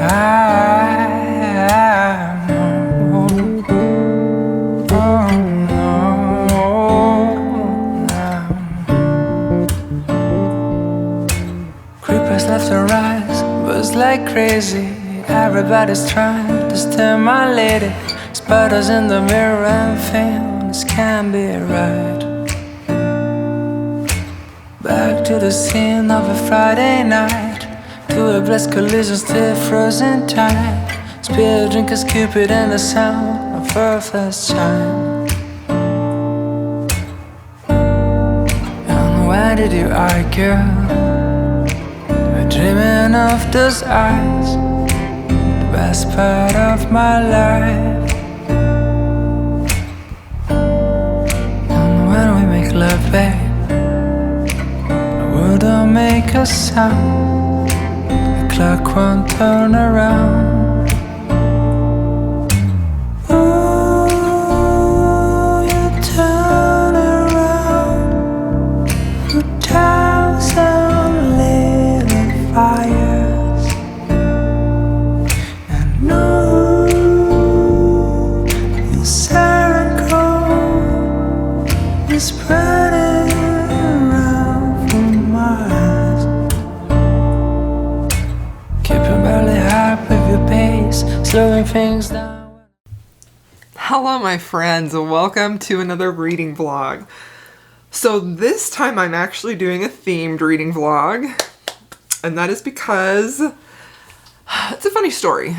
Creepers left and right, buzz like crazy. Everybody's trying to stem my lady. Spiders in the mirror and things can't be right. Back to the scene of a Friday night, to a blessed collision still frozen tight. Spear drinkers, Cupid and the sound of her first chime. And why did you argue? We're dreaming of those eyes, the best part of my life. And when we make love, babe, don't make a sound, the clock won't turn around. Ooh, you turn around, 2,000 little fires. And ooh, your circle is spreading. Slowing things down. Hello my friends, welcome to another reading vlog. So this time I'm actually doing a themed reading vlog, and that is because it's a funny story.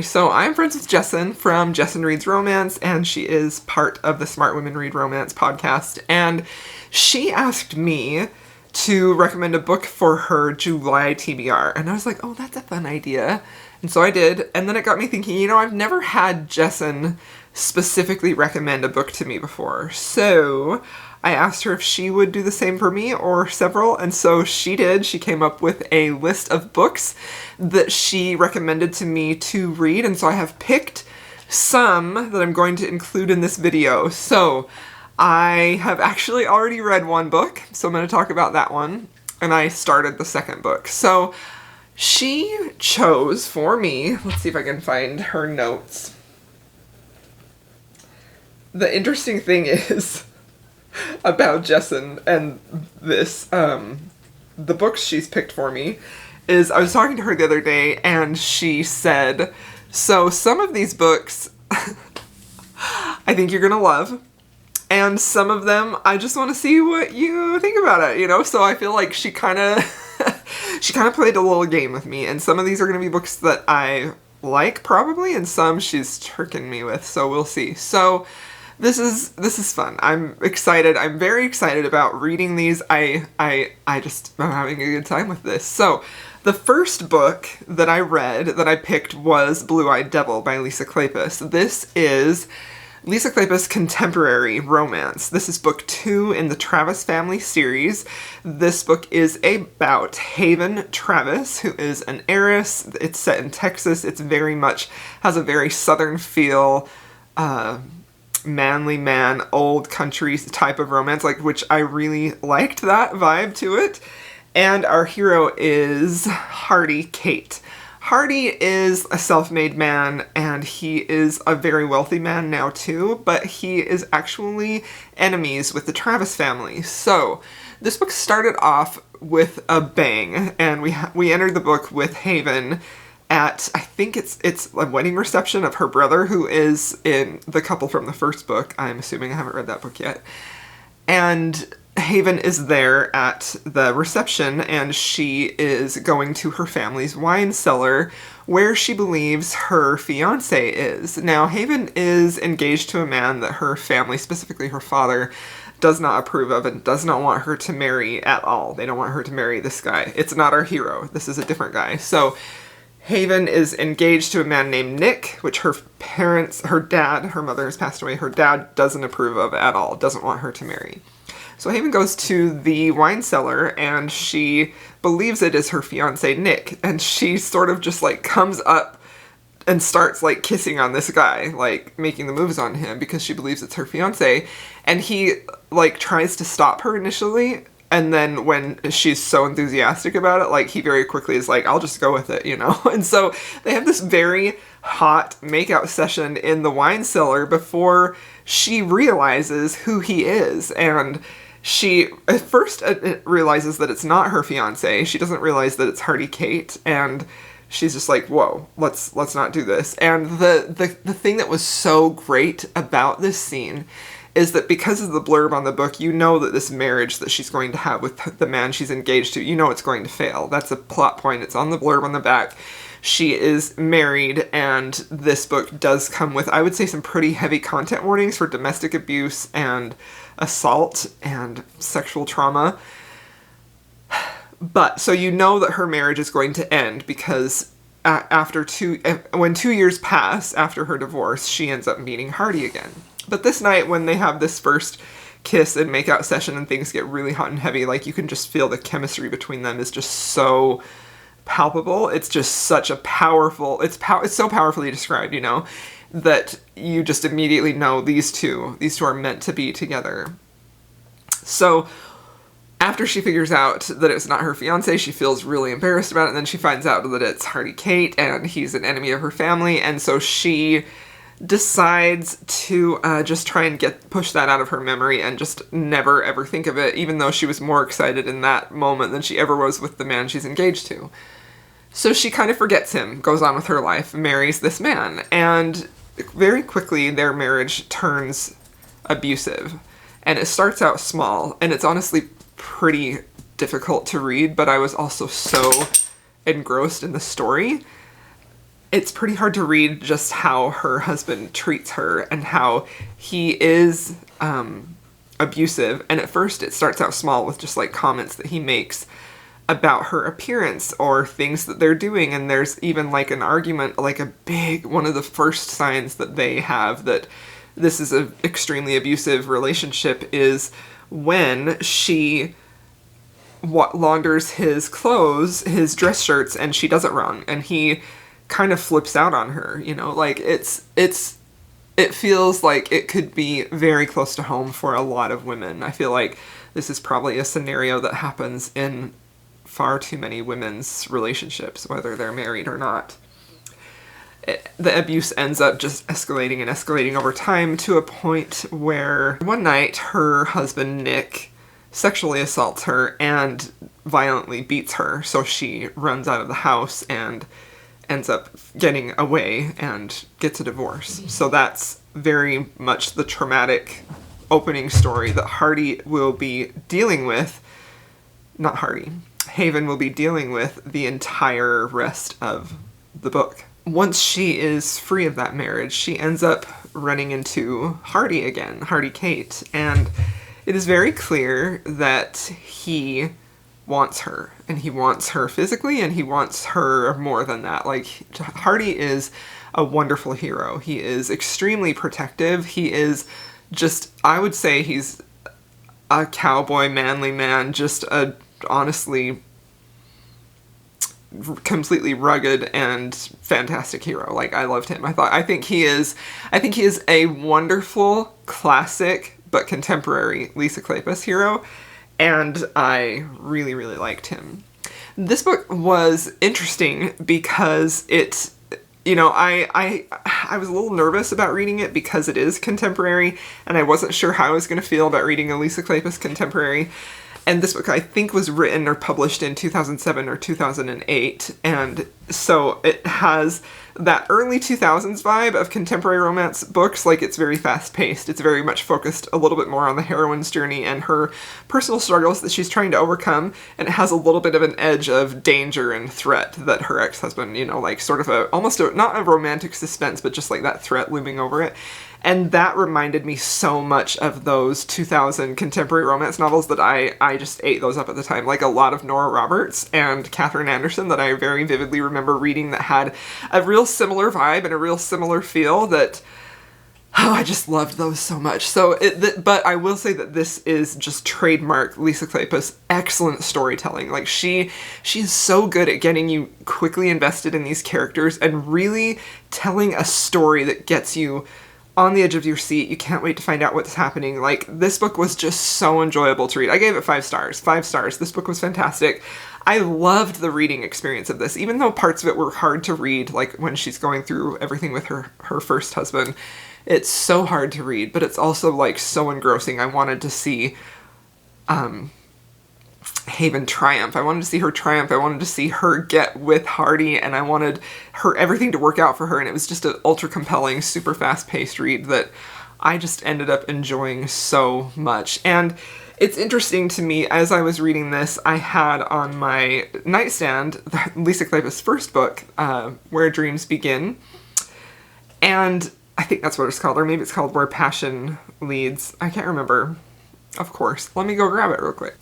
So I'm friends with Jessen from Jessen Reads Romance, and she is part of the Smart Women Read Romance podcast, and she asked me to recommend a book for her July TBR, and I was like, oh, that's a fun idea. And so I did, and then it got me thinking, I've never had Jessen specifically recommend a book to me before. So I asked her if she would do the same for me or several, and so she did. She came up with a list of books that she recommended to me to read, and so I have picked some that I'm going to include in this video. So I have actually already read one book, so I'm going to talk about that one, and I started the second book. So she chose for me, let's see if I can find her notes. The interesting thing is about Jessen and this, the books she's picked for me, is I was talking to her the other day and she said, so some of these books I think you're gonna love, and some of them I just want to see what you think about it, so I feel like she kind of played a little game with me, and some of these are going to be books that I like probably, and some she's tricking me with, so we'll see. So this is fun. I'm excited. I'm very excited about reading these. I'm having a good time with this. So the first book that I read, that I picked, was Blue-Eyed Devil by Lisa Kleypas. This is Lisa Kleypas' contemporary romance. This is book 2 in the Travis family series. This book is about Haven Travis, who is an heiress. It's set in Texas. It's very much, has a very southern feel, manly man, old country type of romance, which I really liked that vibe to it. And our hero is Hardy Kate. Hardy is a self-made man, and he is a very wealthy man now too, but he is actually enemies with the Travis family. So this book started off with a bang, and we entered the book with Haven at, I think it's a wedding reception of her brother, who is in the couple from the first book. I'm assuming, I haven't read that book yet. And Haven is there at the reception, and she is going to her family's wine cellar where she believes her fiancé is. Now, Haven is engaged to a man that her family, specifically her father, does not approve of and does not want her to marry at all. They don't want her to marry this guy. It's not our hero. This is a different guy. So Haven is engaged to a man named Nick, which her mother has passed away, her dad doesn't approve of at all, doesn't want her to marry. So Haven goes to the wine cellar, and she believes it is her fiancé, Nick, and she sort of just, comes up and starts, kissing on this guy, making the moves on him because she believes it's her fiancé, and he, tries to stop her initially, And then when she's so enthusiastic about it, like, he very quickly is like, I'll just go with it, And so they have this very hot makeout session in the wine cellar before she realizes who he is. And she at first realizes that it's not her fiance. She doesn't realize that it's Hardy Kate, and she's just like, whoa, let's not do this. And the thing that was so great about this scene is that because of the blurb on the book, that this marriage that she's going to have with the man she's engaged to, it's going to fail. That's a plot point. It's on the blurb on the back. She is married, and this book does come with, I would say, some pretty heavy content warnings for domestic abuse and assault and sexual trauma. But, so that her marriage is going to end because when 2 years pass after her divorce, she ends up meeting Hardy again. But this night, when they have this first kiss and makeout session and things get really hot and heavy, like, you can just feel the chemistry between them is just so palpable. It's just such a powerful, it's so powerfully described, that you just immediately know these two are meant to be together. So after she figures out that it's not her fiance, she feels really embarrassed about it, and then she finds out that it's Hardy Kate, and he's an enemy of her family, and so she decides to just try and push that out of her memory and just never ever think of it, even though she was more excited in that moment than she ever was with the man she's engaged to. So she kind of forgets him, goes on with her life, marries this man, and very quickly their marriage turns abusive. And it starts out small, and it's honestly pretty difficult to read, but I was also so engrossed in the story. It's pretty hard to read just how her husband treats her and how he is abusive. And at first it starts out small with just like comments that he makes about her appearance or things that they're doing. And there's even like an argument, like one of the first signs that they have that this is an extremely abusive relationship is when she launders his clothes, his dress shirts, and she does it wrong. And he kind of flips out on her, like it feels like it could be very close to home for a lot of women. I feel like this is probably a scenario that happens in far too many women's relationships, whether they're married or not. The abuse ends up just escalating and escalating over time to a point where one night her husband, Nick, sexually assaults her and violently beats her. So she runs out of the house and ends up getting away and gets a divorce. So that's very much the traumatic opening story that Hardy will be dealing with. Not Hardy. Haven will be dealing with the entire rest of the book. Once she is free of that marriage, she ends up running into Hardy again, Hardy Kate, and it is very clear that he wants her, and he wants her physically, and he wants her more than that. Like, Hardy is a wonderful hero. He is extremely protective. He is just, I would say he's a cowboy, manly man, just a honestly completely rugged and fantastic hero. Like, I loved him. I think he is a wonderful, classic, but contemporary Lisa Kleypas hero, and I really, really liked him. This book was interesting because it, I was a little nervous about reading it because it is contemporary, and I wasn't sure how I was going to feel about reading a Lisa Kleypas contemporary. And this book, I think, was written or published in 2007 or 2008, and so it has that early 2000s vibe of contemporary romance books. Like, it's very fast-paced. It's very much focused a little bit more on the heroine's journey and her personal struggles that she's trying to overcome, and it has a little bit of an edge of danger and threat that her ex-husband, like sort of not a romantic suspense, but just like that threat looming over it. And that reminded me so much of those 2000 contemporary romance novels that I just ate those up at the time. Like a lot of Nora Roberts and Katherine Anderson that I very vividly remember reading that had a real similar vibe and a real similar feel that, I just loved those so much. So, but I will say that this is just trademark Lisa Kleypas, excellent storytelling. Like, she is so good at getting you quickly invested in these characters and really telling a story that gets you on the edge of your seat. You can't wait to find out what's happening. Like, this book was just so enjoyable to read. I gave it 5 stars. 5 stars. This book was fantastic. I loved the reading experience of this, even though parts of it were hard to read, like when she's going through everything with her first husband. It's so hard to read, but it's also, like, so engrossing. I wanted to see Haven triumph. I wanted to see her triumph. I wanted to see her get with Hardy, and I wanted everything to work out for her, and it was just an ultra compelling, super fast-paced read that I just ended up enjoying so much. And it's interesting to me, as I was reading this, I had on my nightstand Lisa Kleypas' first book, Where Dreams Begin, and I think that's what it's called, or maybe it's called Where Passion Leads. I can't remember. Of course. Let me go grab it real quick.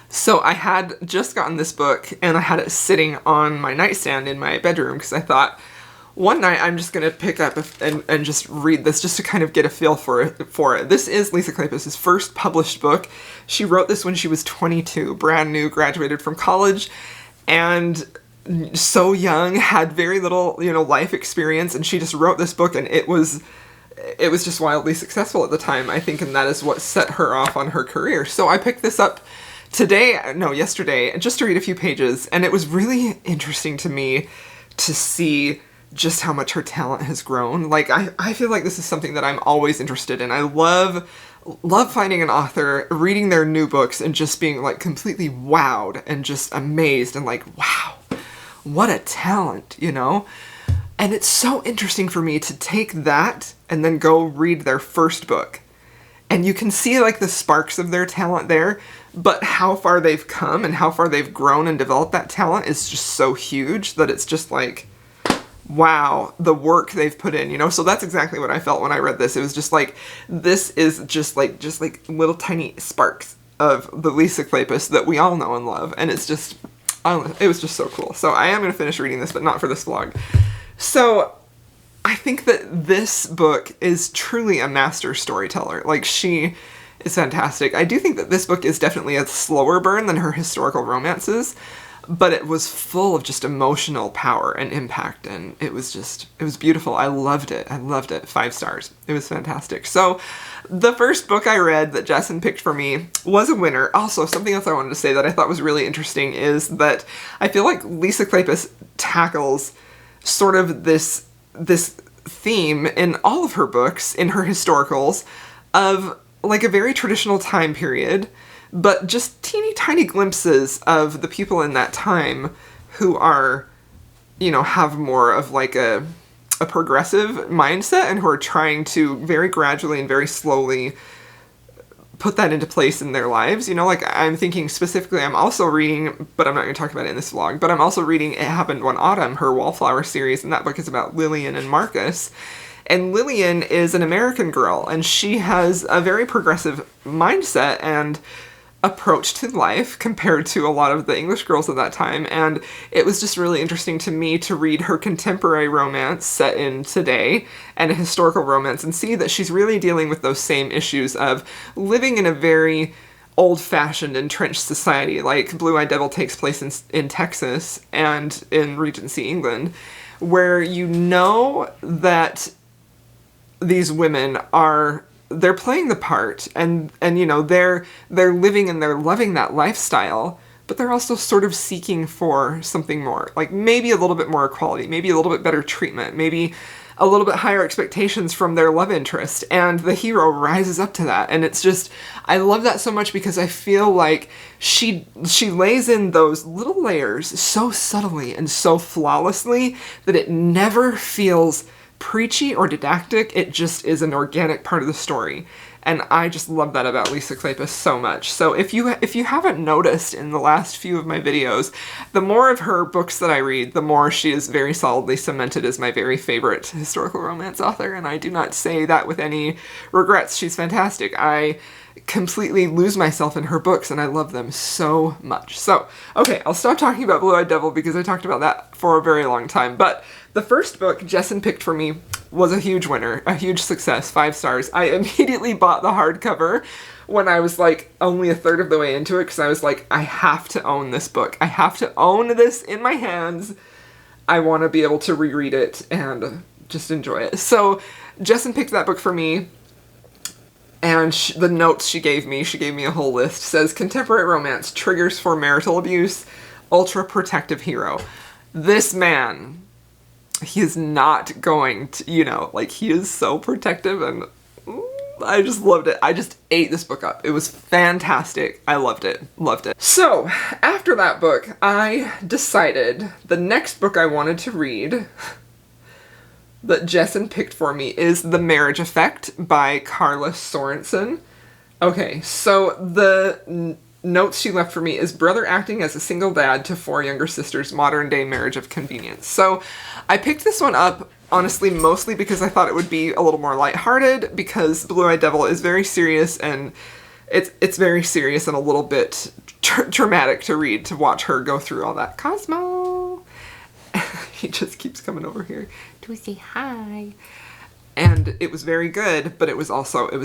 So I had just gotten this book, and I had it sitting on my nightstand in my bedroom, because I thought, one night I'm just going to pick up and just read this, just to kind of get a feel for it. This is Lisa Kleypas' first published book. She wrote this when she was 22, brand new, graduated from college, and so young, had very little, life experience, and she just wrote this book, and it was just wildly successful at the time, I think, and that is what set her off on her career. So I picked this up yesterday, just to read a few pages, and it was really interesting to me to see just how much her talent has grown. Like, I feel like this is something that I'm always interested in. I love finding an author, reading their new books, and just being, like, completely wowed and just amazed and like, wow, what a talent, And it's so interesting for me to take that and then go read their first book. And you can see, like, the sparks of their talent there, but how far they've come and how far they've grown and developed that talent is just so huge that it's just like, wow, the work they've put in, So that's exactly what I felt when I read this. It was just like, this is just like little tiny sparks of the Lisa Kleypas that we all know and love. And it's just, I don't know, it was just so cool. So I am going to finish reading this, but not for this vlog. So I think that this book is truly a master storyteller. Like, she is fantastic. I do think that this book is definitely a slower burn than her historical romances, but it was full of just emotional power and impact, and it was beautiful. I loved it. 5 stars. It was fantastic. So the first book I read that Jessen picked for me was a winner. Also, something else I wanted to say that I thought was really interesting is that I feel like Lisa Kleypas tackles sort of this theme in all of her books, in her historicals, of, like, a very traditional time period, but just teeny tiny glimpses of the people in that time who are, have more of, like, a progressive mindset, and who are trying to very gradually and very slowly put that into place in their lives. Like, I'm thinking specifically, I'm also reading, but I'm not going to talk about it in this vlog, but I'm also reading It Happened One Autumn, her Wallflower series, and that book is about Lillian and Marcus. And Lillian is an American girl, and she has a very progressive mindset and approach to life compared to a lot of the English girls of that time, and it was just really interesting to me to read her contemporary romance set in today and a historical romance and see that she's really dealing with those same issues of living in a very old-fashioned, entrenched society. Like, Blue-Eyed Devil takes place in Texas and in Regency, England, where that these women they're playing the part, and they're living and they're loving that lifestyle, but they're also sort of seeking for something more, like maybe a little bit more equality, maybe a little bit better treatment, maybe a little bit higher expectations from their love interest, and the hero rises up to that. And it's just, I love that so much, because I feel like she lays in those little layers so subtly and so flawlessly that it never feels preachy or didactic. It just is an organic part of the story, and I just love that about Lisa Kleypas so much. So if you haven't noticed in the last few of my videos, the more of her books that I read, the more she is very solidly cemented as my very favorite historical romance author, and I do not say that with any regrets. She's fantastic. I completely lose myself in her books, and I love them so much. So, okay, I'll stop talking about Blue-Eyed Devil because I talked about that for a very long time, but the first book Jessen picked for me was a huge winner, a huge success, 5 stars. I immediately bought the hardcover when I was, like, only a third of the way into it, because I was like, I have to own this book. I have to own this in my hands. I want to be able to reread it and just enjoy it. So Jessen picked that book for me, and the notes she gave me a whole list. Says contemporary romance, triggers for marital abuse, ultra protective hero. This man, he is not going to, you know, like, he is so protective, and I just loved it. I just ate this book up. It was fantastic. I loved it. Loved it. So, after that book, I decided the next book I wanted to read that Jessen picked for me is The Marriage Effect by Carla Sorensen. Okay, so the notes she left for me is brother acting as a single dad to 4 younger sisters, modern day marriage of convenience. So I picked this one up, honestly, mostly because I thought it would be a little more lighthearted, because Blue-Eyed Devil is very serious, and it's very serious and a little bit traumatic to read, to watch her go through all that. Cosmo! He just keeps coming over here to say hi. And it was very good, but it was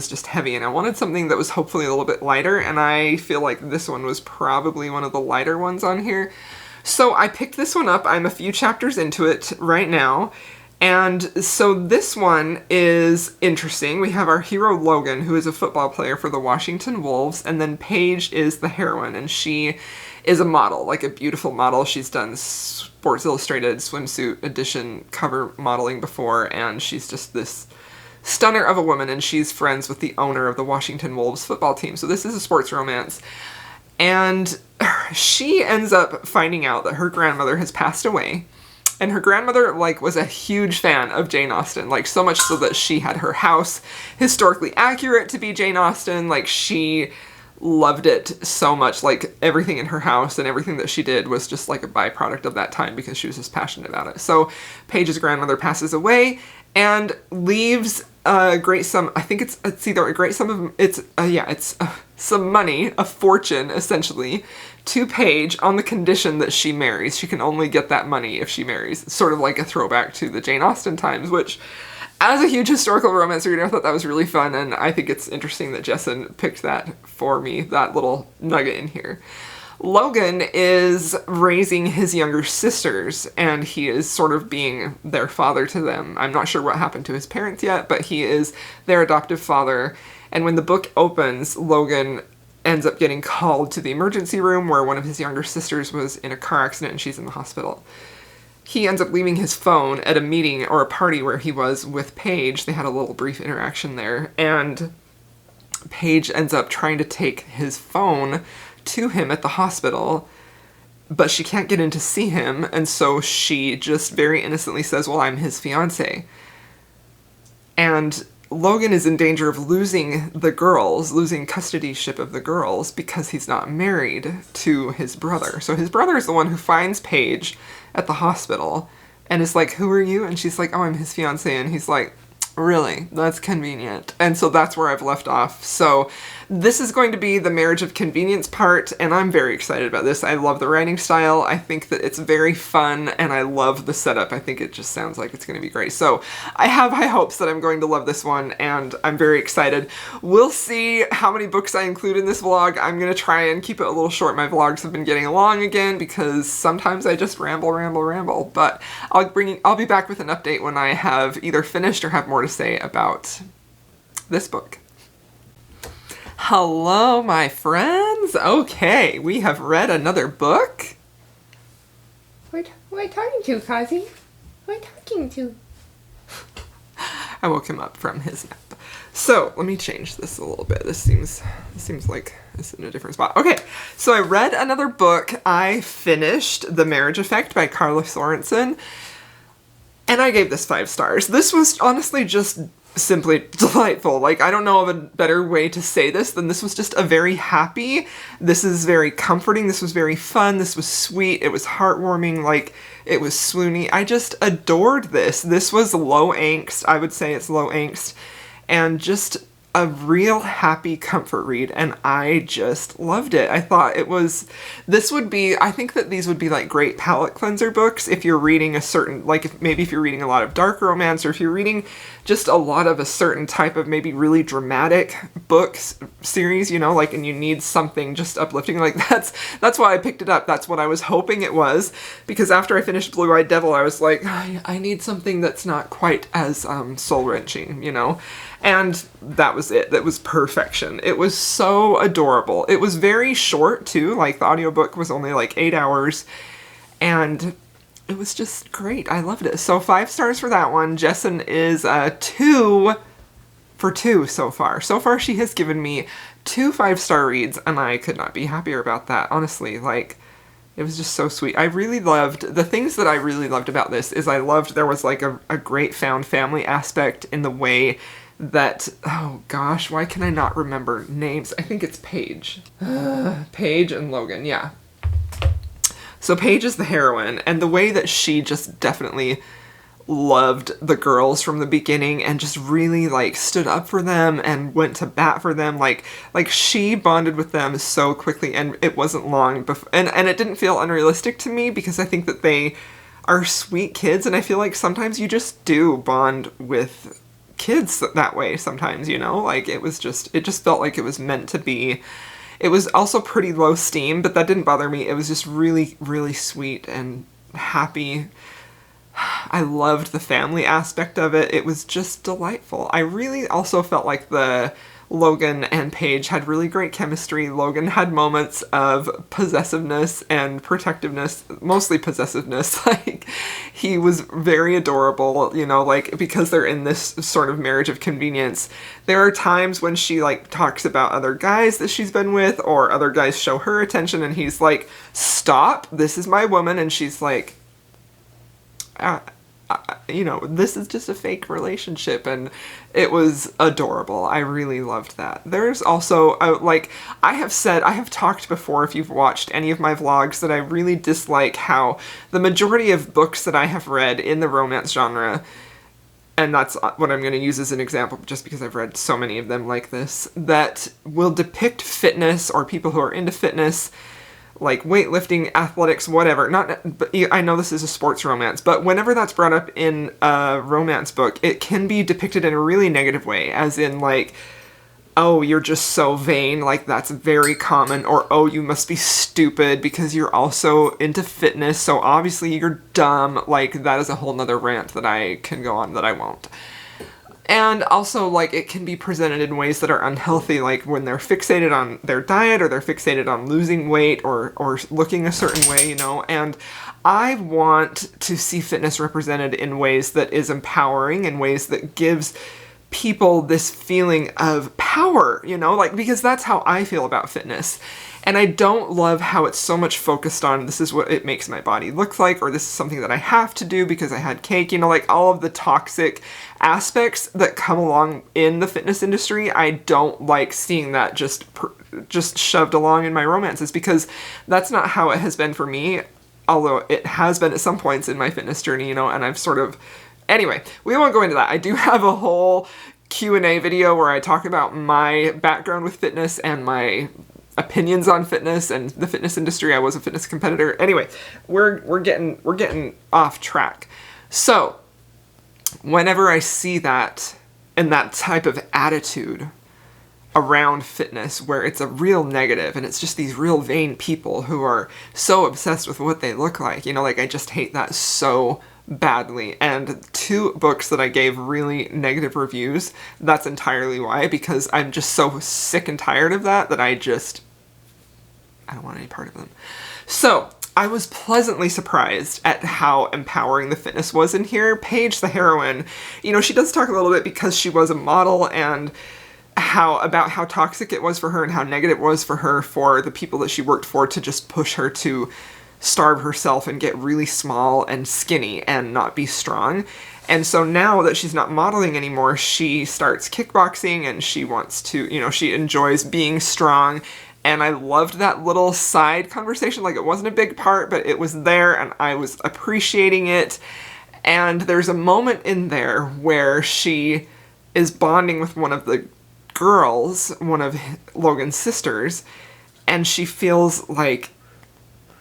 just heavy, and I wanted something that was hopefully a little bit lighter, and I feel like this one was probably one of the lighter ones on here. So I picked this one up. I'm a few chapters into it right now, and so this one is interesting. We have our hero Logan, who is a football player for the Washington Wolves, and then Paige is the heroine, and she is a model, like a beautiful model. She's done Sports Illustrated swimsuit edition cover modeling before, and she's just this stunner of a woman, and she's friends with the owner of the Washington Wolves football team. So this is a sports romance. And she ends up finding out that her grandmother has passed away. And her grandmother, like, was a huge fan of Jane Austen, like, so much so that she had her house historically accurate to be Jane Austen. Like, she loved it so much. Like, everything in her house and everything that she did was just like a byproduct of that time, because she was just passionate about it. So Paige's grandmother passes away and leaves a great sum. I think it's either a great sum of, some money, a fortune essentially, to Paige on the condition that she marries. She can only get that money if she marries. It's sort of like a throwback to the Jane Austen times, which, as a huge historical romance reader, I thought that was really fun, and I think it's interesting that Jessen picked that for me, that little nugget in here. Logan is raising his younger sisters, and he is sort of being their father to them. I'm not sure what happened to his parents yet, but he is their adoptive father, and when the book opens, Logan ends up getting called to the emergency room where one of his younger sisters was in a car accident and she's in the hospital. He ends up leaving his phone at a meeting or a party where he was with Paige. They had a little brief interaction there, and Paige ends up trying to take his phone to him at the hospital, but she can't get in to see him, and so she just very innocently says, well, I'm his fiancé. And Logan is in danger of losing the girls, losing custodyship of the girls, because he's not married to his brother. So his brother is the one who finds Paige at the hospital and is like, who are you? And she's like, oh, I'm his fiancé. And he's like, really? That's convenient. And so that's where I've left off. So this is going to be the marriage of convenience part, and I'm very excited about this. I love the writing style. I think that it's very fun, and I love the setup. I think it just sounds like it's going to be great. So I have high hopes that I'm going to love this one, and I'm very excited. We'll see how many books I include in this vlog. I'm going to try and keep it a little short. My vlogs have been getting long again because sometimes I just ramble, but I'll be back with an update when I have either finished or have more to say about this book. Hello, my friends. Okay, we have read another book. Who am I talking to, Kazi? Who am I talking to? I woke him up from his nap. So let me change this a little bit. This seems like it's in a different spot. Okay, so I read another book. I finished The Marriage Effect by Carla Sorensen, and I gave this 5 stars. This was honestly just simply delightful. Like, I don't know of a better way to say this than this was just a very happy, this is very comforting, this was very fun, this was sweet, it was heartwarming, like, it was swoony. I just adored this. This was low angst. I would say it's low angst. And just, a real happy comfort read, and I just loved it. I thought I think that these would be like great palate cleanser books if you're reading a certain, like if you're reading a lot of dark romance, or if you're reading just a lot of a certain type of maybe really dramatic books series, like, and you need something just uplifting. Like that's why I picked it up. That's what I was hoping it was, because after I finished Blue-Eyed Devil, I was like, I need something that's not quite as soul-wrenching, and that was it. That was perfection. It was so adorable. It was very short too. Like, the audiobook was only like 8 hours, and it was just great. I loved it. So 5 stars for that one. Jessen is 2 for 2 so far. So far she has given me 2 5-star reads, and I could not be happier about that. Honestly, like, it was just so sweet. The things that I really loved about this is there was like a great found family aspect in the way that, oh gosh, why can I not remember names? I think it's Paige. Paige and Logan, yeah. So Paige is the heroine, and the way that she just definitely loved the girls from the beginning and just really like stood up for them and went to bat for them, like she bonded with them so quickly, and it wasn't long before, and it didn't feel unrealistic to me, because I think that they are sweet kids, and I feel like sometimes you just do bond with kids that way sometimes, like it just felt like it was meant to be. It was also pretty low steam, but that didn't bother me. It was just really, really sweet and happy. I loved the family aspect of it. It was just delightful. I really also felt like the Logan and Paige had really great chemistry. Logan had moments of possessiveness and protectiveness, mostly possessiveness. Like, he was very adorable, like, because they're in this sort of marriage of convenience. There are times when she, like, talks about other guys that she's been with, or other guys show her attention, and he's like, stop, this is my woman, and she's like, this is just a fake relationship, and it was adorable. I really loved that. There's also, I have talked before, if you've watched any of my vlogs, that I really dislike how the majority of books that I have read in the romance genre, and that's what I'm going to use as an example just because I've read so many of them like this, that will depict fitness or people who are into fitness, like weightlifting, athletics, whatever. But I know this is a sports romance, but whenever that's brought up in a romance book, it can be depicted in a really negative way, as in like, oh, you're just so vain, like that's very common, or oh, you must be stupid because you're also into fitness, so obviously you're dumb. Like, that is a whole nother rant that I can go on that I won't. And also, like, it can be presented in ways that are unhealthy, like when they're fixated on their diet, or they're fixated on losing weight, or looking a certain way, and I want to see fitness represented in ways that is empowering, in ways that gives people this feeling of power, like, because that's how I feel about fitness. And I don't love how it's so much focused on, this is what it makes my body look like, or this is something that I have to do because I had cake, like all of the toxic aspects that come along in the fitness industry. I don't like seeing that just shoved along in my romances, because that's not how it has been for me, although it has been at some points in my fitness journey, and I've sort of... Anyway, we won't go into that. I do have a whole Q&A video where I talk about my background with fitness and my opinions on fitness and the fitness industry. I was a fitness competitor. Anyway, we're getting off track. So, whenever I see that and that type of attitude around fitness, where it's a real negative and it's just these real vain people who are so obsessed with what they look like, like, I just hate that so badly. And 2 books that I gave really negative reviews, that's entirely why, because I'm just so sick and tired of that I don't want any part of them. So I was pleasantly surprised at how empowering the fitness was in here. Paige, the heroine, she does talk a little bit, because she was a model, and about how toxic it was for her and how negative it was for her, for the people that she worked for, to just push her to starve herself and get really small and skinny and not be strong. And so now that she's not modeling anymore, she starts kickboxing, and she wants to, she enjoys being strong. And I loved that little side conversation. Like, it wasn't a big part, but it was there, and I was appreciating it. And there's a moment in there where she is bonding with one of the girls, one of Logan's sisters, and she feels like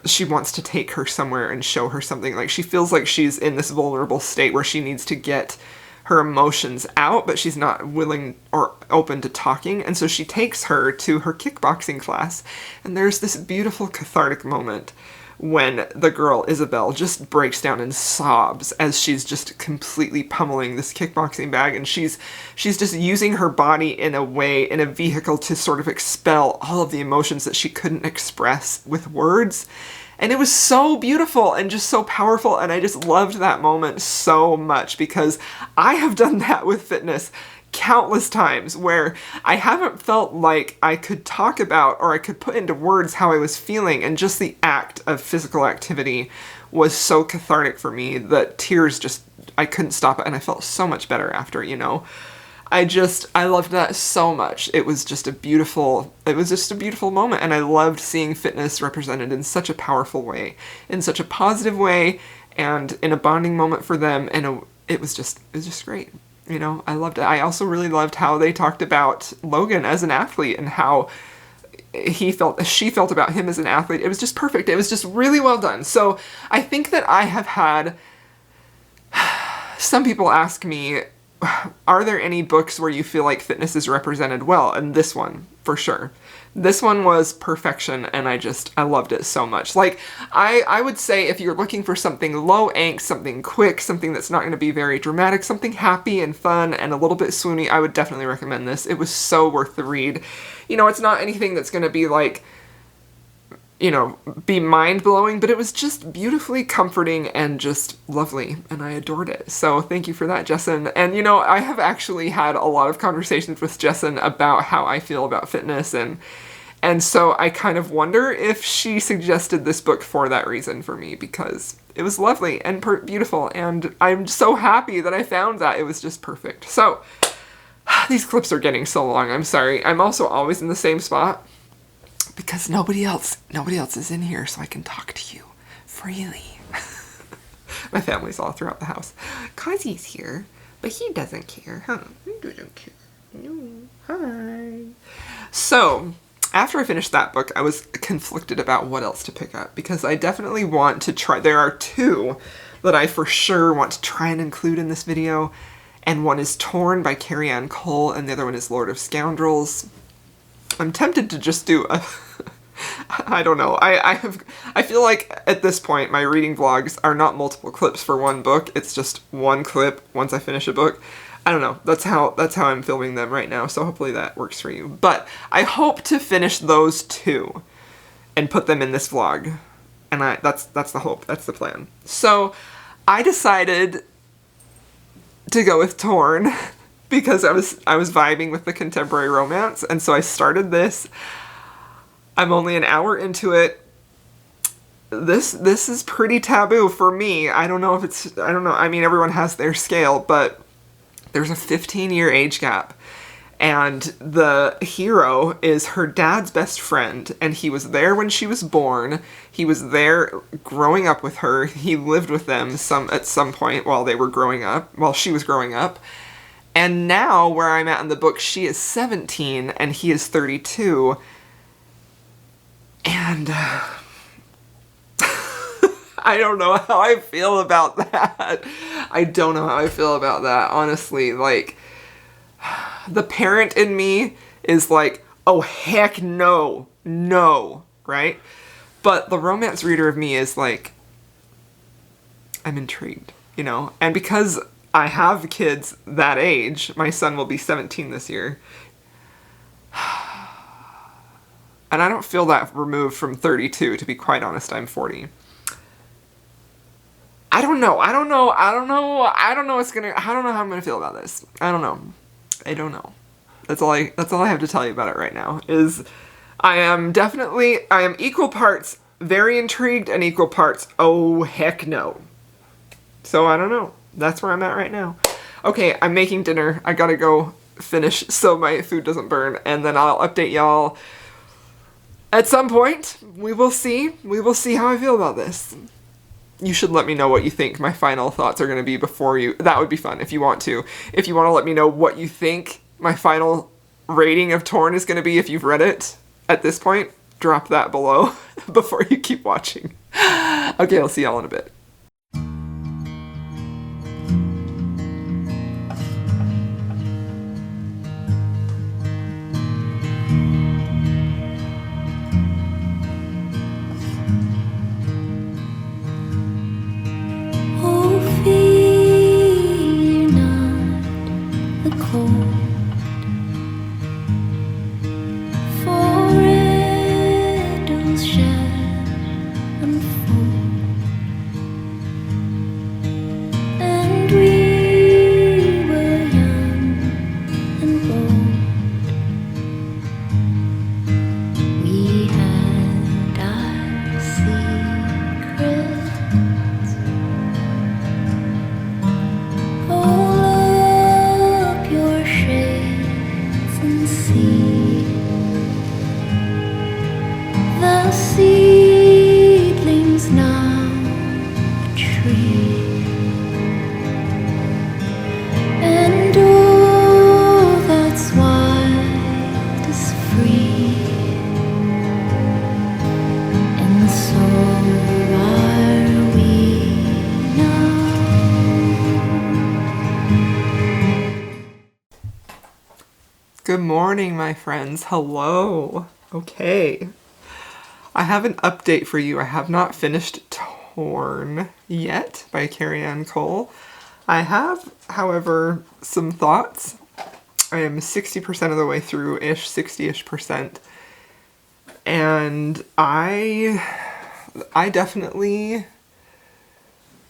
she wants to take her somewhere and show her something. Like, she feels like she's in this vulnerable state where she needs to get her emotions out, but she's not willing or open to talking. And so she takes her to her kickboxing class. And there's this beautiful cathartic moment when the girl, Isabel, just breaks down and sobs as she's just completely pummeling this kickboxing bag. And she's just using her body in a way, in a vehicle to sort of expel all of the emotions that she couldn't express with words. And it was so beautiful and just so powerful, and I just loved that moment so much, because I have done that with fitness countless times where I haven't felt like I could talk about or I could put into words how I was feeling, and just the act of physical activity was so cathartic for me that tears just, I couldn't stop it, and I felt so much better after, you know. I loved that so much. It was just a beautiful moment, and I loved seeing fitness represented in such a powerful way, in such a positive way, and in a bonding moment for them, and it was just great. You know, I loved it. I also really loved how they talked about Logan as an athlete and how she felt about him as an athlete. It was just perfect. It was just really well done. So I think that I have had some people ask me, are there any books where you feel like fitness is represented well? And this one, for sure. This one was perfection, and I loved it so much. Like, I would say if you're looking for something low angst, something quick, something that's not going to be very dramatic, something happy and fun and a little bit swoony, I would definitely recommend this. It was so worth the read. You know, it's not anything that's going to be like, you know, be mind-blowing, but it was just beautifully comforting and just lovely, and I adored it. So thank you for that, Jessen. And, you know, I have actually had a lot of conversations with Jessen about how I feel about fitness, and so I kind of wonder if she suggested this book for that reason for me, because it was lovely and beautiful, and I'm so happy that I found that. It was just perfect. So, these clips are getting so long, I'm sorry. I'm also always in the same spot, because nobody else is in here, so I can talk to you freely. My family's all throughout the house. Kazi's here, but he doesn't care, huh? He doesn't care. No. Hi. So, after I finished that book, I was conflicted about what else to pick up, because I definitely want to try. There are two that I for sure want to try and include in this video, and one is Torn by Carrie Ann Cole, and the other one is Lord of Scoundrels. I'm tempted to just do a I don't know. I feel like at this point my reading vlogs are not multiple clips for one book. It's just one clip once I finish a book. I don't know. That's how I'm filming them right now. So hopefully that works for you. But I hope to finish those two and put them in this vlog. And that's the hope. That's the plan. So I decided to go with Torn because I was vibing with the contemporary romance, and so I started this. I'm only an hour into it. This is pretty taboo for me. I don't know. I mean, everyone has their scale, but there's a 15-year age gap. And the hero is her dad's best friend, and he was there when she was born. He was there growing up with her. He lived with them at some point while she was growing up. And now, where I'm at in the book, she is 17 and he is 32. And I don't know how I feel about that. I don't know how I feel about that, honestly. Like, the parent in me is like, oh, heck no, right? But the romance reader of me is like, I'm intrigued, you know? And because I have kids that age, my son will be 17 this year, and I don't feel that removed from 32, to be quite honest. I'm 40. I don't know how I'm gonna feel about this. I don't know. That's all I have to tell you about it right now, is I am equal parts very intrigued and equal parts, oh heck no. So I don't know. That's where I'm at right now. Okay, I'm making dinner. I gotta go finish so my food doesn't burn, and then I'll update y'all at some point. We will see how I feel about this. You should let me know what you think my final thoughts are going to be before you. That would be fun if you want to. If you want to let me know what you think my final rating of Torn is going to be if you've read it at this point. Drop that below before you keep watching. Okay, I'll see y'all in a bit. Oh, fear not the cold, for riddles shall unfold, and we were young and bold. We had our secrets. Pull up your shades and see the seedlings now a tree, and all that's wild is free, and so are we now. Good morning, my friends. Hello. Okay. I have an update for you. I have not finished Torn yet by Carrie Ann Cole. I have, however, some thoughts. I am 60% of the way through-ish, 60-ish%. And I definitely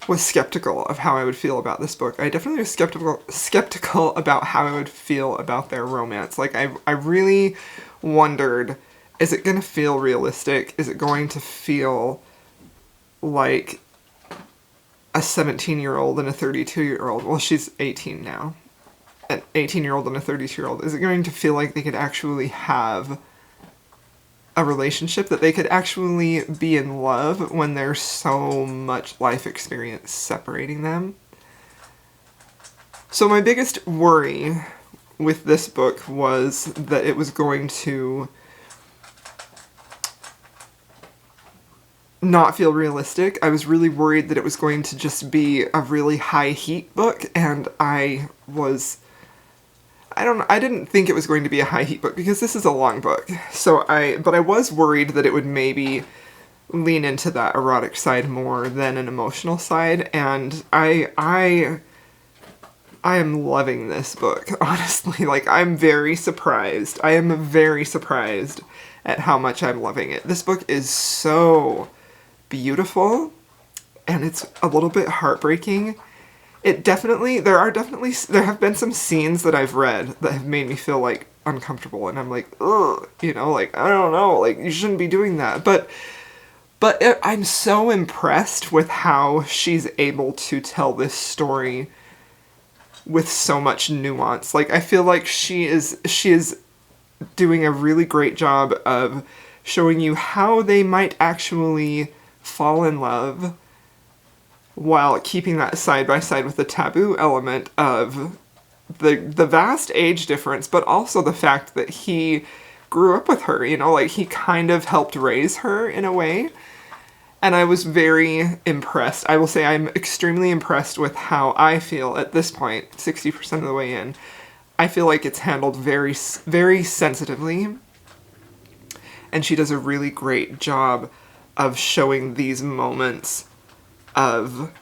was skeptical of how I would feel about this book. I definitely was skeptical about how I would feel about their romance. Like, I really wondered, is it going to feel realistic? Is it going to feel like a 17-year-old and a 32-year-old? Well, she's 18 now. An 18-year-old and a 32-year-old. Is it going to feel like they could actually have a relationship, that they could actually be in love when there's so much life experience separating them? So my biggest worry with this book was that it was going to not feel realistic. I was really worried that it was going to just be a really high heat book, and I didn't think it was going to be a high heat book because this is a long book. But I was worried that it would maybe lean into that erotic side more than an emotional side, and I am loving this book, honestly. Like, I'm very surprised. I am very surprised at how much I'm loving it. This book is so beautiful, and it's a little bit heartbreaking. There have been some scenes that I've read that have made me feel, like, uncomfortable, and I'm like, ugh, you know, like, I don't know, like, you shouldn't be doing that. But I'm so impressed with how she's able to tell this story with so much nuance. Like, I feel like she is doing a really great job of showing you how they might actually fall in love, while keeping that side by side with the taboo element of the vast age difference, but also the fact that he grew up with her, you know, like, he kind of helped raise her in a way. And I was very impressed. I will say I'm extremely impressed with how I feel at this point, 60% of the way in. I feel like it's handled very, very sensitively, and she does a really great job of showing these moments of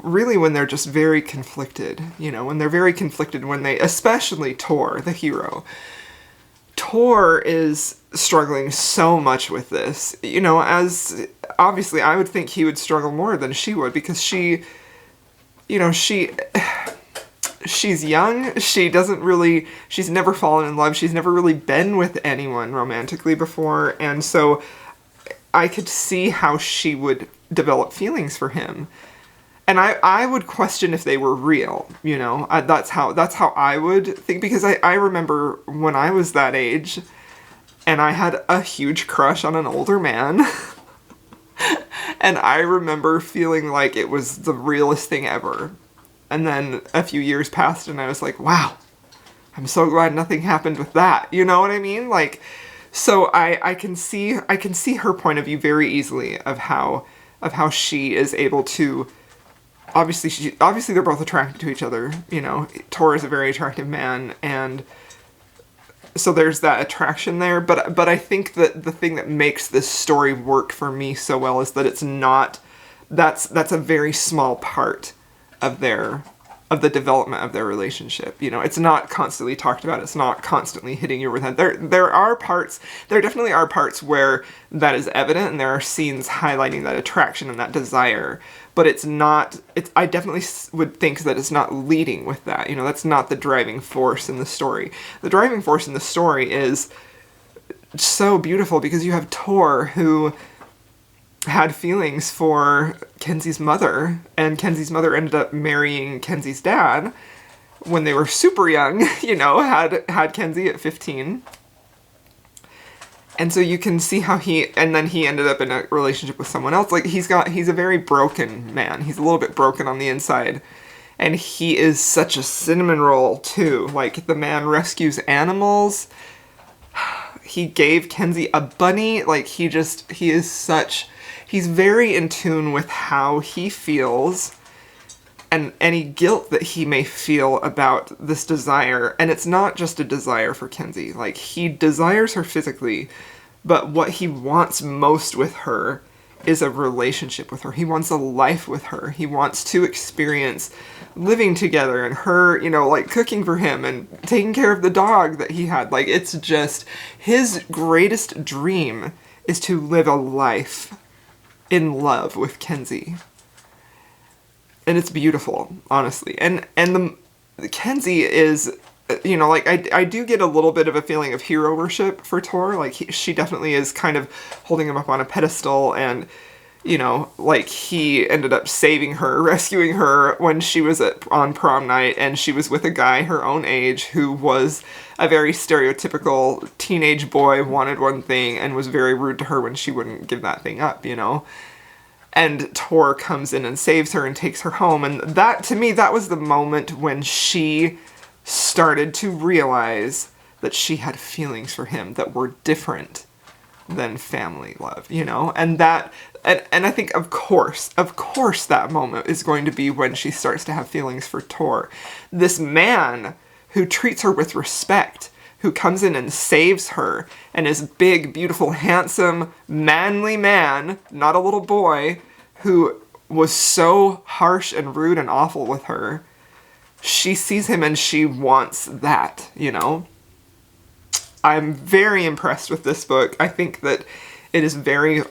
really when they're just very conflicted, you know, when they're very conflicted, when they, especially Tor, the hero. Tor is struggling so much with this, you know, as obviously I would think he would struggle more than she would, because she, you know, she's young, she's never fallen in love, she's never really been with anyone romantically before, and so I could see how she would develop feelings for him. And I would question if they were real, you know. That's how I would think, because I remember when I was that age, and I had a huge crush on an older man, and I remember feeling like it was the realest thing ever. And then a few years passed, and I was like, wow, I'm so glad nothing happened with that. You know what I mean? Like, so I can see her point of view very easily of how she is able to, obviously they're both attracted to each other, you know. Tor is a very attractive man, and so there's that attraction there, but I think that the thing that makes this story work for me so well is that it's not, that's a very small part of the development of their relationship. You know, it's not constantly talked about, it's not constantly hitting you over the head. There definitely are parts where that is evident, and there are scenes highlighting that attraction and that desire, but I definitely would think that it's not leading with that. You know, that's not the driving force in the story. The driving force in the story is so beautiful because you have Tor, who had feelings for Kenzie's mother, and Kenzie's mother ended up marrying Kenzie's dad when they were super young, you know, had Kenzie at 15. And so you can see how and then he ended up in a relationship with someone else. Like, he's a very broken man. He's a little bit broken on the inside. And he is such a cinnamon roll, too. Like, the man rescues animals. He gave Kenzie a bunny. Like, he's very in tune with how he feels and any guilt that he may feel about this desire. And it's not just a desire for Kenzie. Like, he desires her physically, but what he wants most with her is a relationship with her. He wants a life with her. He wants to experience living together and her, you know, like, cooking for him and taking care of the dog that he had. Like, it's just his greatest dream is to live a life in love with Kenzie. And it's beautiful, honestly. And the Kenzie is, you know, like, I do get a little bit of a feeling of hero worship for Tor. Like, she definitely is kind of holding him up on a pedestal, and, you know, like, he ended up saving her, rescuing her when she was on prom night, and she was with a guy her own age who was a very stereotypical teenage boy, wanted one thing, and was very rude to her when she wouldn't give that thing up, you know? And Tor comes in and saves her and takes her home, and that, to me, that was the moment when she started to realize that she had feelings for him that were different than family love, you know? And I think, of course, that moment is going to be when she starts to have feelings for Tor. This man who treats her with respect, who comes in and saves her, and is big, beautiful, handsome, manly man, not a little boy, who was so harsh and rude and awful with her. She sees him and she wants that, you know? I'm very impressed with this book. I think that it is very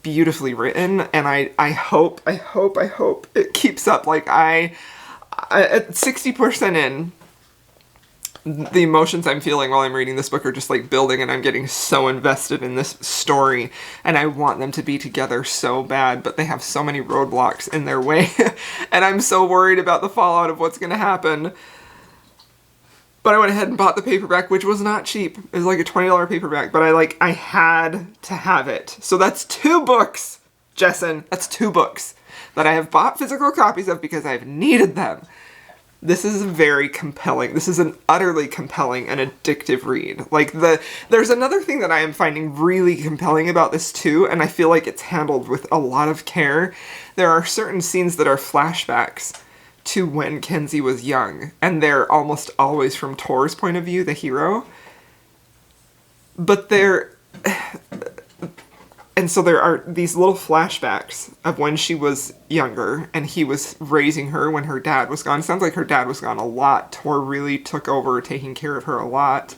beautifully written, and I hope it keeps up. Like, I at 60% in, the emotions I'm feeling while I'm reading this book are just, like, building, and I'm getting so invested in this story, and I want them to be together so bad, but they have so many roadblocks in their way, and I'm so worried about the fallout of what's gonna happen. But I went ahead and bought the paperback, which was not cheap. It was like a $20 paperback, but I had to have it. So that's 2 books, Jessen. That's 2 books that I have bought physical copies of because I've needed them. This is very compelling. This is an utterly compelling and addictive read. Like, there's another thing that I am finding really compelling about this too, and I feel like it's handled with a lot of care. There are certain scenes that are flashbacks to when Kenzie was young, and they're almost always from Tor's point of view, the hero. But and so there are these little flashbacks of when she was younger, and he was raising her when her dad was gone. It sounds like her dad was gone a lot. Tor really took over taking care of her a lot.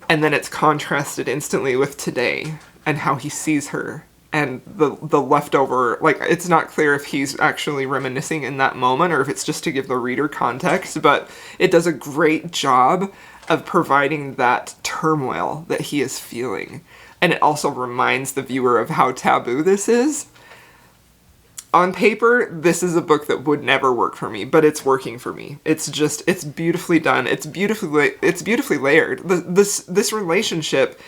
And then it's contrasted instantly with today, and how he sees her. And the leftover, like, it's not clear if he's actually reminiscing in that moment or if it's just to give the reader context, but it does a great job of providing that turmoil that he is feeling. And it also reminds the viewer of how taboo this is. On paper, this is a book that would never work for me, but it's working for me. It's beautifully done. It's beautifully layered. This relationship,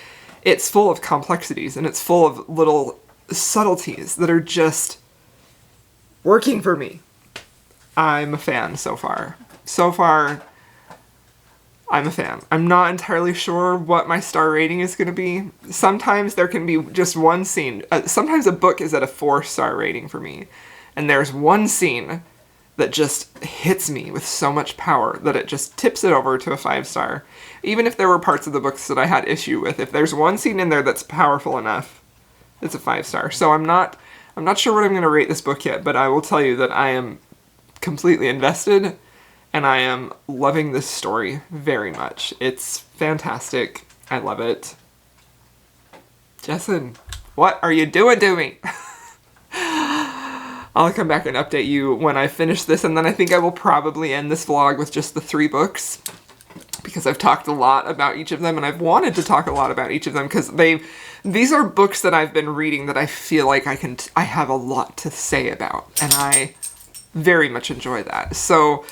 it's full of complexities, and it's full of little subtleties that are just working for me. I'm a fan so far. So far, I'm a fan. I'm not entirely sure what my star rating is going to be. Sometimes there can be just one scene. Sometimes a book is at a 4-star rating for me. And there's one scene that just hits me with so much power that it just tips it over to a 5-star. Even if there were parts of the books that I had issue with, if there's one scene in there that's powerful enough, it's a 5-star. So I'm not sure what I'm going to rate this book yet, but I will tell you that I am completely invested, and I am loving this story very much. It's fantastic. I love it. Jessen, what are you doing to me? I'll come back and update you when I finish this, and then I think I will probably end this vlog with just the 3 books, because I've talked a lot about each of them, and I've wanted to talk a lot about each of them, because these are books that I've been reading that I feel like I have a lot to say about, and I very much enjoy that. So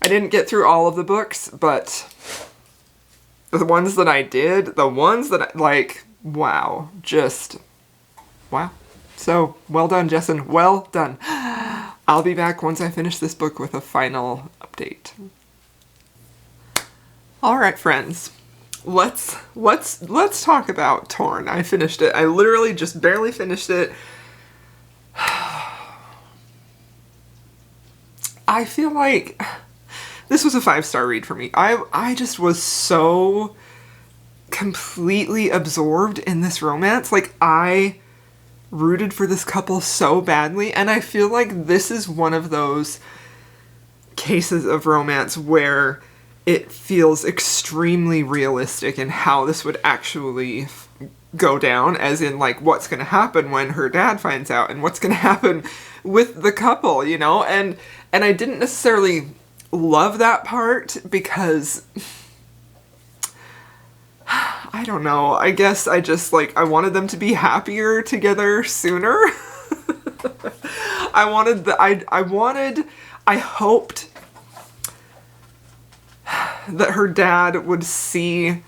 I didn't get through all of the books, but the ones that I did, the ones that I, like, wow, just wow. So, well done, Jessen. Well done. I'll be back once I finish this book with a final update. All right, friends. Let's talk about Torn. I finished it. I literally just barely finished it. I feel like this was a 5-star read for me. I just was so completely absorbed in this romance. Like, I rooted for this couple so badly, and I feel like this is one of those cases of romance where it feels extremely realistic in how this would actually go down, as in, like, what's going to happen when her dad finds out, and what's going to happen with the couple, you know? And I didn't necessarily love that part because I don't know, I guess I just, like, I wanted them to be happier together sooner. I hoped that her dad would see,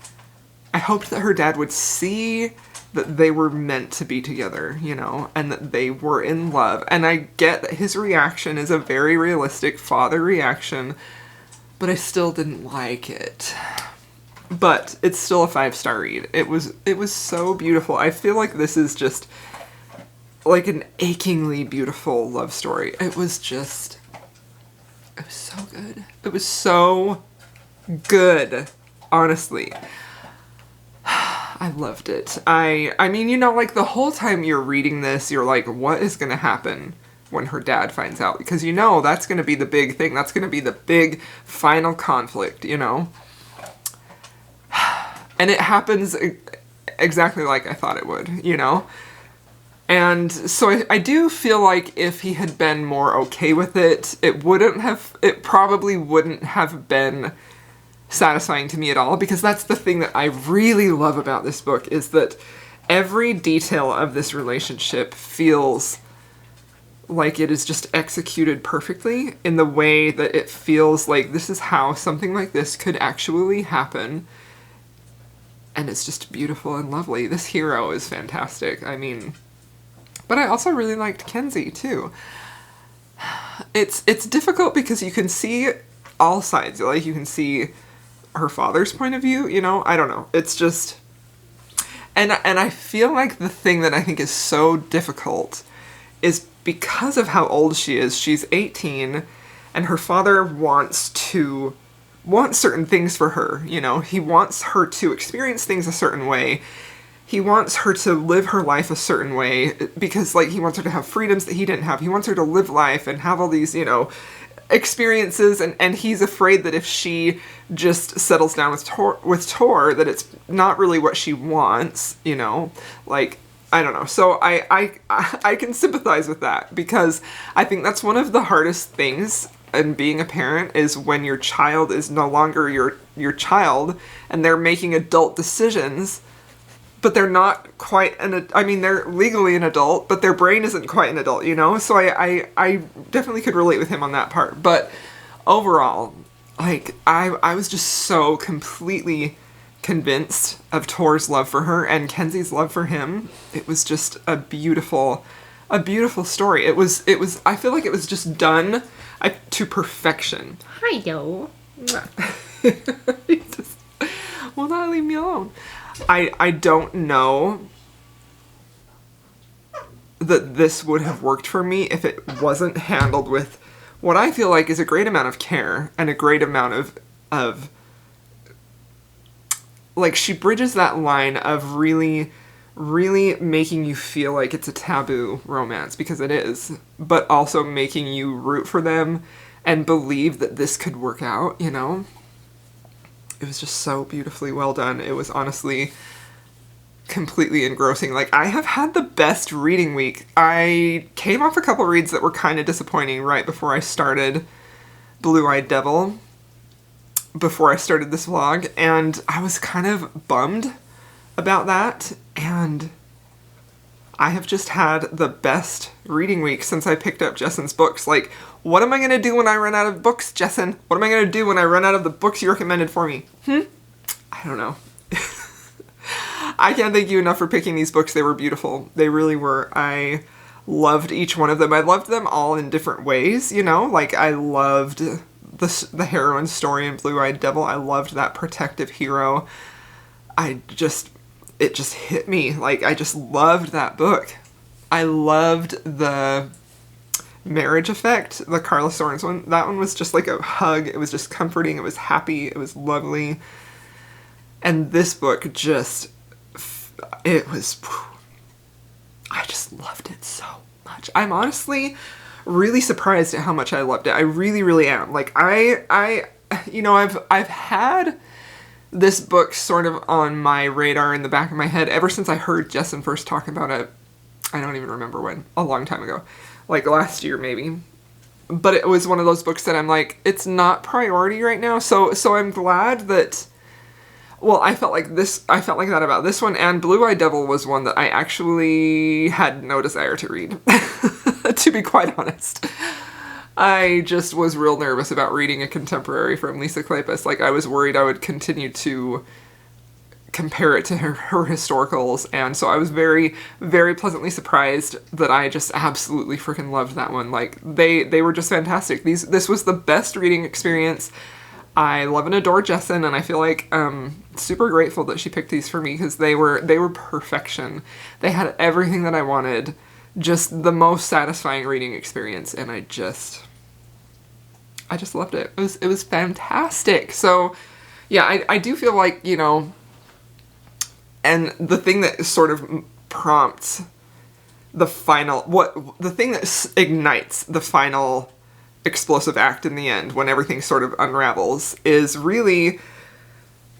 that they were meant to be together, you know, and that they were in love. And I get that his reaction is a very realistic father reaction, but I still didn't like it. But it's still a 5-star read. It was so beautiful. I feel like this is just like an achingly beautiful love story. It was so good. It was so good, honestly. I loved it. I mean, you know, like, the whole time you're reading this, you're like, what is going to happen when her dad finds out? Because, you know, that's going to be the big thing. That's going to be the big final conflict, you know? And it happens exactly like I thought it would, you know? And so I do feel like if he had been more okay with it, it probably wouldn't have been satisfying to me at all, because that's the thing that I really love about this book, is that every detail of this relationship feels like it is just executed perfectly in the way that it feels like this is how something like this could actually happen. And it's just beautiful and lovely. This hero is fantastic. I mean, but I also really liked Kenzie too. It's difficult because you can see all sides. Like, you can see her father's point of view, you know? I don't know. It's just, and I feel like the thing that I think is so difficult is because of how old she is. She's 18, and her father wants certain things for her, you know? He wants her to experience things a certain way. He wants her to live her life a certain way because, like, he wants her to have freedoms that he didn't have. He wants her to live life and have all these, you know, experiences, and he's afraid that if she just settles down with Tor, that it's not really what she wants, you know? Like, I don't know. So I can sympathize with that, because I think that's one of the hardest things in being a parent, is when your child is no longer your child and they're making adult decisions, but they're not quite they're legally an adult, but their brain isn't quite an adult, you know? So I definitely could relate with him on that part. But overall, like, I was just so completely convinced of Tor's love for her and Kenzie's love for him. It was just a beautiful story. It was, I feel like it was just done to perfection. Hi, yo. He just will not leave me alone. I don't know that this would have worked for me if it wasn't handled with what I feel like is a great amount of care and a great amount of like, she bridges that line of really, really making you feel like it's a taboo romance, because it is, but also making you root for them and believe that this could work out, you know? It was just so beautifully well done. It was honestly completely engrossing. Like, I have had the best reading week. I came off a couple reads that were kind of disappointing right before I started Blue-Eyed Devil, before I started this vlog, and I was kind of bummed about that, and I have just had the best reading week since I picked up Jessen's books. Like, what am I going to do when I run out of books, Jessen? What am I going to do when I run out of the books you recommended for me? I don't know. I can't thank you enough for picking these books. They were beautiful. They really were. I loved each one of them. I loved them all in different ways, you know? Like, I loved the heroine story in Blue-Eyed Devil. I loved that protective hero. It just hit me. Like, I just loved that book. I loved the marriage effect, the Carla Sorens one. That one was just like a hug. It was just comforting. It was happy. It was lovely. And this book just, it was, I just loved it so much. I'm honestly really surprised at how much I loved it. I really, really am. Like, you know, I've had this book sort of on my radar in the back of my head ever since I heard Jessen first talk about it. I don't even remember when. A long time ago. Like last year, maybe. But it was one of those books that I'm like, it's not priority right now. So I'm glad that, well, I felt like that about this one, and Blue-Eyed Devil was one that I actually had no desire to read, to be quite honest. I just was real nervous about reading a contemporary from Lisa Kleypas. Like, I was worried I would continue to compare it to her historicals, and so I was very, very pleasantly surprised that I just absolutely freaking loved that one. Like, they were just fantastic. This was the best reading experience. I love and adore Jessen, and I feel like super grateful that she picked these for me, because they were perfection. They had everything that I wanted. Just the most satisfying reading experience, and I just loved it. It was fantastic. So yeah, I do feel like, you know, and the thing that sort of prompts the final, the thing that ignites the final explosive act in the end, when everything sort of unravels, is really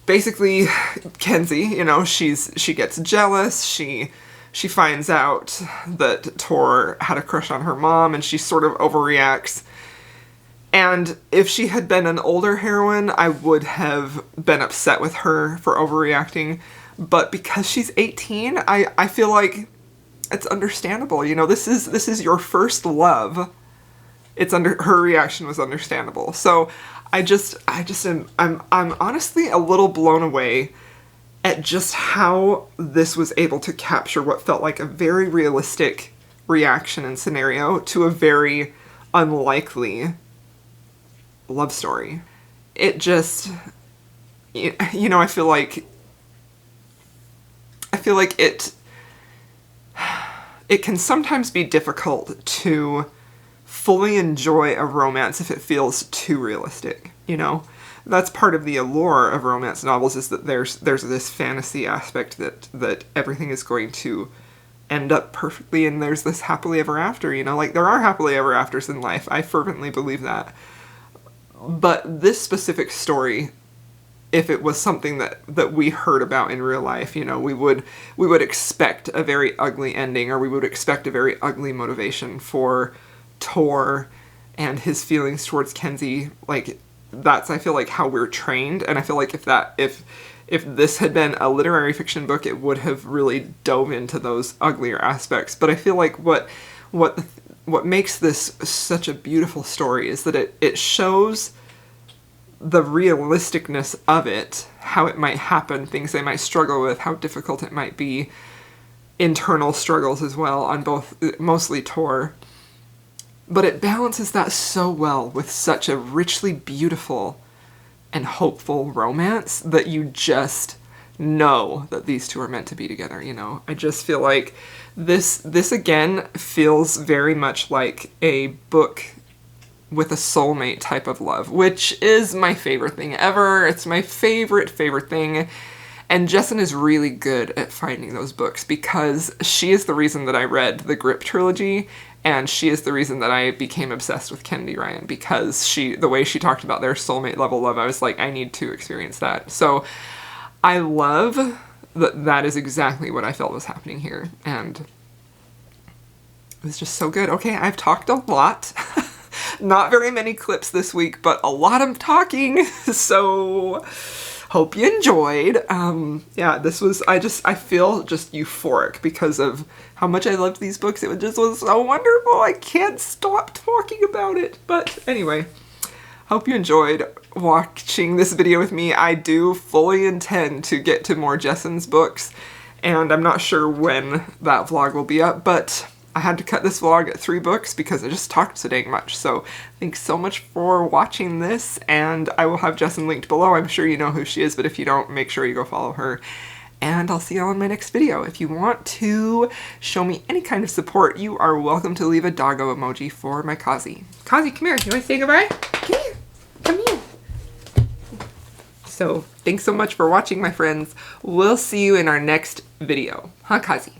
basically Kenzie. You know, she gets jealous, she finds out that Tor had a crush on her mom, and she sort of overreacts. And if she had been an older heroine, I would have been upset with her for overreacting. But because she's 18, I feel like it's understandable. You know, this is your first love. Her reaction was understandable. So I'm honestly a little blown away at just how this was able to capture what felt like a very realistic reaction and scenario to a very unlikely love story. It just, you know, I feel like it can sometimes be difficult to fully enjoy a romance if it feels too realistic, you know? That's part of the allure of romance novels, is that there's this fantasy aspect that everything is going to end up perfectly, and there's this happily ever after, you know? Like, there are happily ever afters in life. I fervently believe that. But this specific story, if it was something that we heard about in real life, you know, we would expect a very ugly ending, or we would expect a very ugly motivation for Tor and his feelings towards Kenzie. Like, that's, I feel like, how we're trained, and I feel like if this had been a literary fiction book, it would have really dove into those uglier aspects. But I feel like what makes this such a beautiful story is that it shows the realisticness of it, how it might happen, things they might struggle with, how difficult it might be, internal struggles as well on both, mostly Tor. But it balances that so well with such a richly beautiful and hopeful romance that you just know that these two are meant to be together, you know? I just feel like this again feels very much like a book with a soulmate type of love, which is my favorite thing ever. It's my favorite thing. And Jessen is really good at finding those books because she is the reason that I read the Grip trilogy, and she is the reason that I became obsessed with Kennedy Ryan, because the way she talked about their soulmate level love, I was like, I need to experience that. So I love that is exactly what I felt was happening here, and it was just so good. Okay, I've talked a lot. Not very many clips this week, but a lot of talking, so hope you enjoyed. Yeah, this was, I feel just euphoric because of how much I loved these books. It just was so wonderful. I can't stop talking about it. But anyway, hope you enjoyed watching this video with me. I do fully intend to get to more Jessen's books, and I'm not sure when that vlog will be up, but I had to cut this vlog at 3 books because I just talked so dang much. So thanks so much for watching this, and I will have Jessen linked below. I'm sure you know who she is, but if you don't, make sure you go follow her. And I'll see you all in my next video. If you want to show me any kind of support, you are welcome to leave a doggo emoji for my Kazi. Kazi, come here. You want to say goodbye? Come here. Come here. So thanks so much for watching, my friends. We'll see you in our next video. Huh, Kazi?